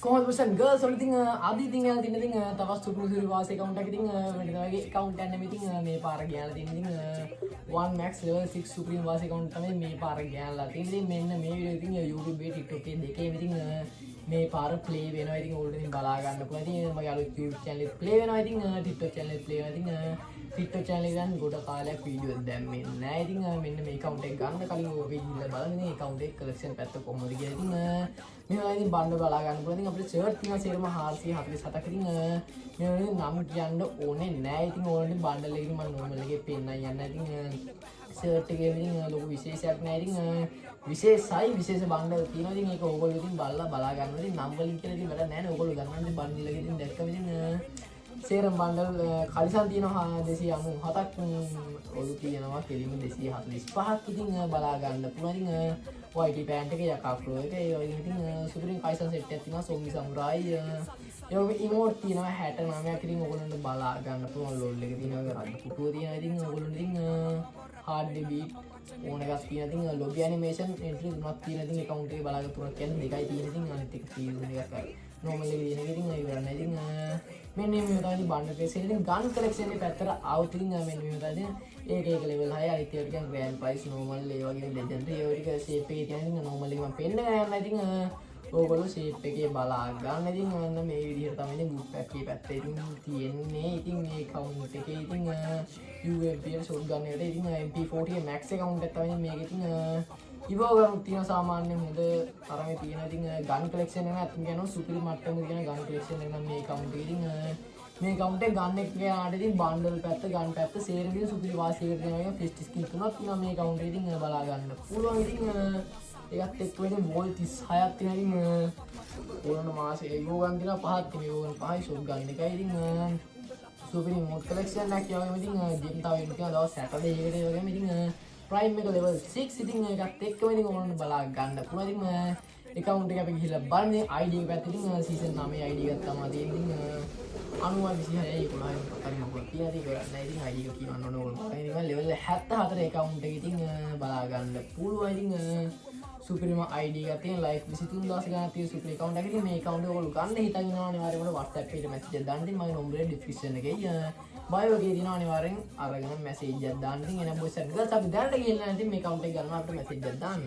කොහොමද බසන් ගර්ල්ස් වල ඉතින් අද ඉතින් යාලා තියෙන ඉතින් තවත් සුපුරුදු වාස account එකක් ඉතින් වෙන වගේ account එකක් නෙමෙයි ඉතින් මේ පාර ගියාලා තියෙන ඉතින් 1 max level 6 supreme වාස account තමයි මේ පාර ගියාලා තියෙන ඉතින් මෙන්න මේ වීඩියෝ ඉතින් YouTube එකේ TikTok එකේ දෙකේම ඉතින් මේ පාර play වෙනවා ඉතින් ඕල්රෙඩි ඉතින් බලා ගන්න පුළුවන් ඉතින් මගේ අලුත් YouTube channel එකේ play වෙනවා ඉතින් TikTok channel එකේ play වෙනවා ඉතින් TikTok channel එක ගන්න ගොඩ කාලයක් වීඩියෝ දැම්මේ නැහැ ඉතින් මෙන්න මේ account එක ගන්න කලින් ඔගේ ගිහිල්ලා බලන්න මේ account එක collection පැත්ත කොහොමද කියලා ඉතින් මේවා ඉතින් බණ්ඩ බලා ගන්න පුළුවන් ඉතින් අපිට shirt තියෙනවා සේරම 447ක් ඉතින් මේ වගේ නම් කියන්න ඕනේ නැහැ ඉතින් ඕනේ බණ්ඩල් එකකින් මම normal එකේ පෙන්නයි යන්න ඉතින් shirt එකේ ඉතින් ලොකු විශේෂයක් නැහැ ඉතින් විශේෂ බණ්ඩල් තියෙනවා ඉතින් ඒක ඕගොල්ලෝ ඉතින් බලා ගන්න ඉතින් නම් වලින් කියලා ඉතින් වැඩක් නැහැ නේ ඕගොල්ලෝ ගන්න ඉතින් බණ්ඩල් එකේ ඉතින් දැක්කම ඉතින් සේරම බණ්ඩල් කලිසම් තියෙනවා 297ක් ඔලු තියෙනවා කෙලිම 245ක් ඉතින් බලා ගන්න පුළුවන් ඉතින් white pant එක යකා ෆ්ලෝ එක ඒ වගේ ඉතින් සුපිරිම කයිසන් සෙට් එකක් තියෙනවා සොම්බි සමුරායි ඒ වගේ ඉමෝට් තියෙනවා 69ක් ඉතින් ඔයගොල්ලන්ට බලා ගන්න පුළුවන් ලෝල් එක තියෙනවා රජ පුටුව තියෙනවා ඉතින් ඔයගොල්ලන්ට ඉතින් hard beat ඕන එකක් තියෙනවා ඉතින් lobby animation entry තුනක් තියෙනවා ඉතින් account එකේ බලාගෙන තුනක් කියන්නේ දෙකයි තියෙන ඉතින් අනිත් එක season එකක් අර normal එකේ තියෙන එක ඉතින් ඒක කරන්න ඉතින් මෙන්න මේ තමයි බණ්ඩල් එකේ ඉතින් gun collection එකේ පැත්තට આવුත් ඉතින් මෙන්න මේ තමයි ඒක level 6 අනිත් ඒවා ටිකක් grand price normal ඒ වගේ legendary ඒ වගේ shape එකේ තියෙන ඉතින් normal එක මම පෙන්නගෙන යනවා ඉතින් ඕගොල්ලෝ shape එකේ බලා ගන්න ඉතින් ඔන්න මේ විදිහට තමයි ඉතින් boot pack එකේ පැත්තේ ඉතින් තියෙන්නේ ඉතින් මේ account එකේ ඉතින් UMP shotgun එකට ඉතින් MP40 max account එක තමයි මේක ඉතින් ඉවෝගම් තියෙන සාමාන්‍ය හොඳ තරමේ තියෙන ඉතින් gun collection එක අත්ම කියනවා සුපිරි මට්ටමක තියෙන gun collection එක නම් මේ account එකේ ඉතින් මේ account එක gun එක ගානට ඉතින් bundle පැත්ත gun පැත්ත සේරම ඉතින් සුපිරි වාසියකට දෙනවා එක fist skin තුනක් තියෙනවා මේ account එකේ ඉතින් බලා ගන්න පුළුවන් ඉතින් ඒකත් එක්ක වෙන වෝල් 36ක් තියෙනවා ඉතින් ඕන මාසේ ඉවෝගම් තියෙනවා පහක් තියෙනවා ඉවෝගම් පහයි shotgun එකයි ඉතින් සුපිරි mod collection එකක් යවගෙන ඉතින් ජිම් තව එන්න තියෙනවා දවස් 60 එකට ඒ වගේම ඉතින් prime එක level 6 ඉතින් ඒකත් එක්කම ඉතින් ඕනනම් බලා ගන්න පුළුවන් ඉතින් account එක අපි ගිහිල්ලා බලන්නේ ID එක පැත්තේ ඉතින් season 9 ID එකක් තමයි තියෙන්නේ ඉතින් 96 26 11 මොකක්ද කියලා ඉතින් කරන්නේ ඉතින් ID එක කියවන්න ඕන ඕන ඉතින් level 74 account එක ඉතින් බලා ගන්න පුළුවන් ඉතින් සුපිරිම ID එකක් තියෙන like 23000 ගණන් තියෙන සුපිරි account එකක් ඉතින් මේ account එක ඔයගොල්ලෝ ගන්න හිතගෙන ඉන්නවා අනිවාර්යයෙන්ම WhatsApp එකට message එකක් දාන්න ඉතින් මගේ number එක description එකේ bio එකේ තියෙනවා අනිවාර්යෙන් අරගෙන message එකක් දාන්න ඉතින් එනම් boys and girls අපි දැනට ගිහින් නැහැ ඉතින් මේ account එක ගන්න අපිට message එකක් දාන්න